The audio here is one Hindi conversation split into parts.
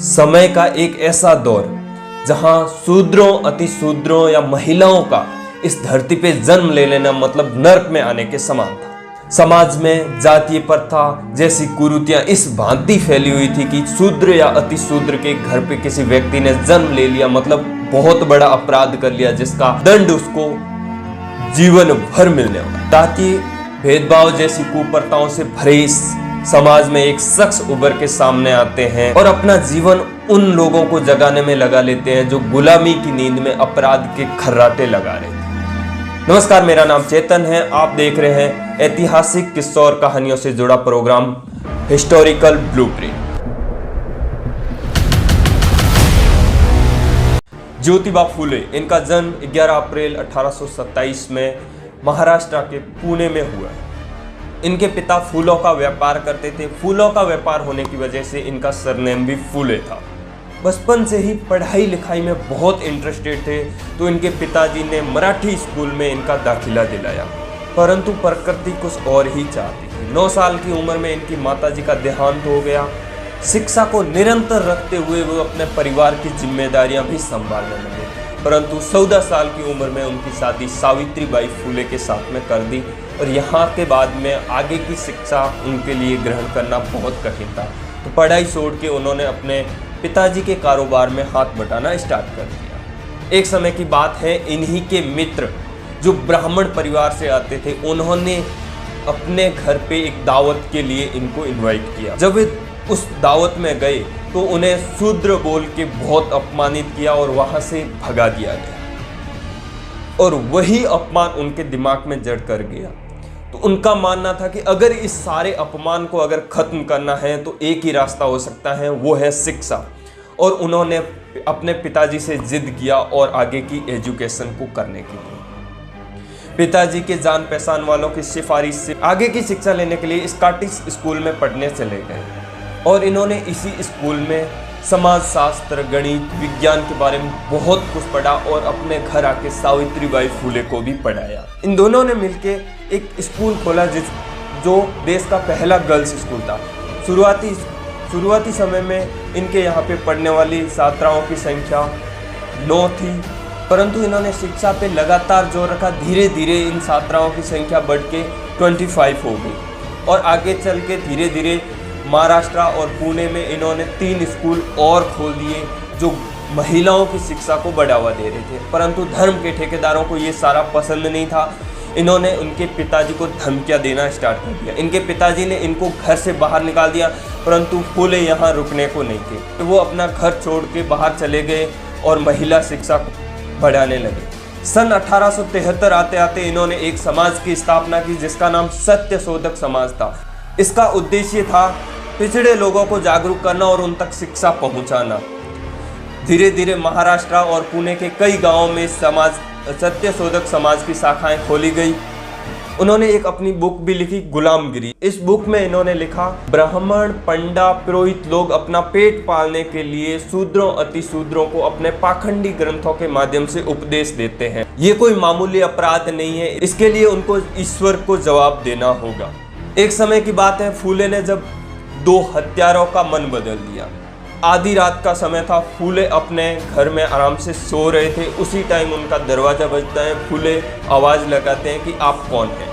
समय का एक ऐसा दौर जहां शूद्रों अति शूद्रों या महिलाओं का इस धरती पे जन्म ले लेना मतलब नर्क में आने के समान था। समाज में जातीय प्रथा जैसी कुरीतियां इस भांति फैली हुई थी कि शूद्र या अति शूद्र के घर पे किसी व्यक्ति ने जन्म ले लिया मतलब बहुत बड़ा अपराध कर लिया, जिसका दंड उसको जीवन भर मिलने वाला। ताकि भेदभाव जैसी कुप्रथाओं से भरे इस समाज में एक शख्स उभर के सामने आते हैं और अपना जीवन उन लोगों को जगाने में लगा लेते हैं जो गुलामी की नींद में अपराध के खर्राटे लगा रहे थे। नमस्कार, मेरा नाम चेतन है। आप देख रहे हैं ऐतिहासिक किस्सों और कहानियों से जुड़ा programme historical blueprint. Jyotiba Phule, इनका जन्म 11 अप्रैल 1827 में महाराष्ट्र के पुणे में हुआ है। इनके पिता फूलों का व्यापार करते थे। फूलों का व्यापार होने की वजह से इनका सरनेम भी फुले था। बचपन से ही पढ़ाई लिखाई में बहुत इंटरेस्टेड थे, तो इनके पिताजी ने मराठी स्कूल में इनका दाखिला दिलाया, परंतु प्रकृति कुछ और ही चाहती थी। 9 साल की उम्र में इनकी माताजी का देहांत हो गया। शिक्षा को निरंतर रखते हुए वो अपने परिवार की जिम्मेदारियां भी संभालने लगे, परंतु 14 साल की उम्र में उनकी शादी सावित्रीबाई फुले के साथ में कर दी और यहाँ के बाद में आगे की शिक्षा उनके लिए ग्रहण करना बहुत कठिन था। तो पढ़ाई छोड़ के उन्होंने अपने पिताजी के कारोबार में हाथ बटाना स्टार्ट कर दिया। एक समय की बात है, इन्हीं के मित्र जो ब्राह्मण परिवार से आते थे, उन्होंने अपने घर पे एक दावत के लिए इनको इन्वाइट किया। जब वे उस दावत में गए तो उन्हें शूद्र बोल के बहुत अपमानित किया और वहां से भगा दिया गया और वही अपमान उनके दिमाग में जड़ कर गया। तो उनका मानना था कि अगर इस सारे अपमान को अगर खत्म करना है तो एक ही रास्ता हो सकता है, वो है शिक्षा। और उन्होंने अपने पिताजी से जिद किया और आगे की एजुकेशन को करने के लिए पिताजी के जान पहचान वालों की सिफारिश से आगे की शिक्षा लेने के लिए स्कॉटिश स्कूल में पढ़ने चले गए और इन्होंने इसी स्कूल में समाजशास्त्र, गणित, विज्ञान के बारे में बहुत कुछ पढ़ा और अपने घर आके सावित्रीबाई फुले को भी पढ़ाया। इन दोनों ने मिलके एक स्कूल खोला जो देश का पहला गर्ल्स स्कूल था। शुरुआती समय में इनके यहाँ पे पढ़ने वाली छात्राओं की संख्या 9 थी, परंतु इन्होंने शिक्षा पे लगातार जोर रखा। धीरे धीरे इन छात्राओं की संख्या बढ़ के 25 हो गई और आगे चल के धीरे धीरे महाराष्ट्र और पुणे में इन्होंने 3 स्कूल और खोल दिए जो महिलाओं की शिक्षा को बढ़ावा दे रहे थे। परंतु धर्म के ठेकेदारों को ये सारा पसंद नहीं था। इन्होंने उनके पिताजी को धमकियां देना स्टार्ट कर दिया। इनके पिताजी ने इनको घर से बाहर निकाल दिया, परंतु फुले यहाँ रुकने को नहीं थे। तो वो अपना घर छोड़ के बाहर चले गए और महिला शिक्षा को बढ़ाने लगे। सन 1873 आते आते इन्होंने एक समाज की स्थापना की जिसका नाम सत्यशोधक समाज था। इसका उद्देश्य था पिछड़े लोगों को जागरूक करना और उन तक शिक्षा पहुंचाना। धीरे धीरे महाराष्ट्र और पुणे के कई गांवों में सत्यशोधक समाज की शाखाएं खोली गई। उन्होंने एक अपनी बुक भी लिखी, गुलामगिरी। इस बुक में इन्होंने लिखा, ब्राह्मण, पंडा, पुरोहित लोग अपना पेट पालने के लिए शूद्रों अति शूद्रों को अपने पाखंडी ग्रंथों के माध्यम से उपदेश देते हैं। ये कोई मामूली अपराध नहीं है, इसके लिए उनको ईश्वर को जवाब देना होगा। एक समय की बात है, फुले ने जब 2 हत्यारों का मन बदल दिया। आधी रात का समय था, फुले अपने घर में आराम से सो रहे थे। उसी टाइम उनका दरवाजा बजता है। फुले आवाज़ लगाते हैं कि आप कौन हैं?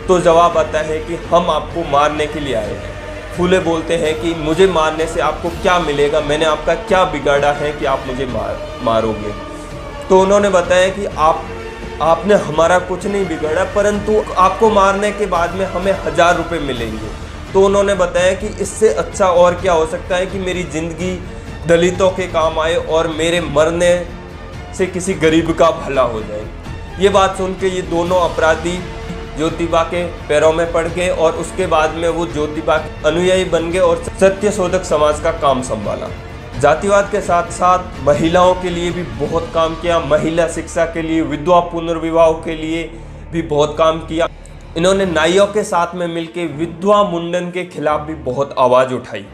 तो जवाब आता है कि हम आपको मारने के लिए आए हैं। फुले बोलते हैं कि मुझे मारने से आपको क्या मिलेगा, मैंने आपका क्या बिगाड़ा है कि आप मुझे मारोगे? तो उन्होंने बताया कि आपने हमारा कुछ नहीं बिगाड़ा, परंतु आपको मारने के बाद में हमें 1000 रुपये मिलेंगे। तो उन्होंने बताया कि इससे अच्छा और क्या हो सकता है कि मेरी ज़िंदगी दलितों के काम आए और मेरे मरने से किसी गरीब का भला हो जाए। ये बात सुन के ये दोनों अपराधी ज्योतिबा के पैरों में पड़ गए और उसके बाद में वो ज्योतिबा के अनुयायी बन गए और सत्यशोधक समाज का काम संभाला। जातिवाद के साथ साथ महिलाओं के लिए भी बहुत काम किया। महिला शिक्षा के लिए, विधवा पुनर्विवाह के लिए भी बहुत काम किया। इन्होंने नाइयों के साथ में मिलकर विधवा मुंडन के खिलाफ भी बहुत आवाज़ उठाई।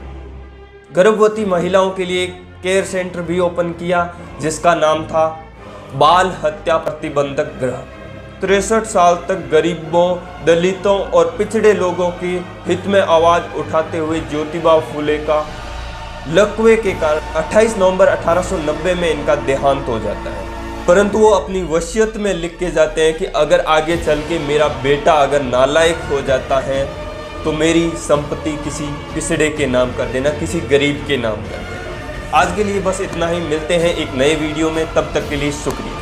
गर्भवती महिलाओं के लिए केयर सेंटर भी ओपन किया जिसका नाम था बाल हत्या प्रतिबंधक गृह। 63 साल तक गरीबों, दलितों और पिछड़े लोगों की हित में आवाज़ उठाते हुए ज्योतिबा फुले का लकवे के कारण 28 नवंबर 1890 में इनका देहांत हो जाता है। परंतु वो अपनी वसीयत में लिख के जाते हैं कि अगर आगे चल के मेरा बेटा अगर नालायक हो जाता है तो मेरी संपत्ति किसी पिछड़े के नाम कर देना, किसी गरीब के नाम कर देना। आज के लिए बस इतना ही, मिलते हैं एक नए वीडियो में, तब तक के लिए शुक्रिया।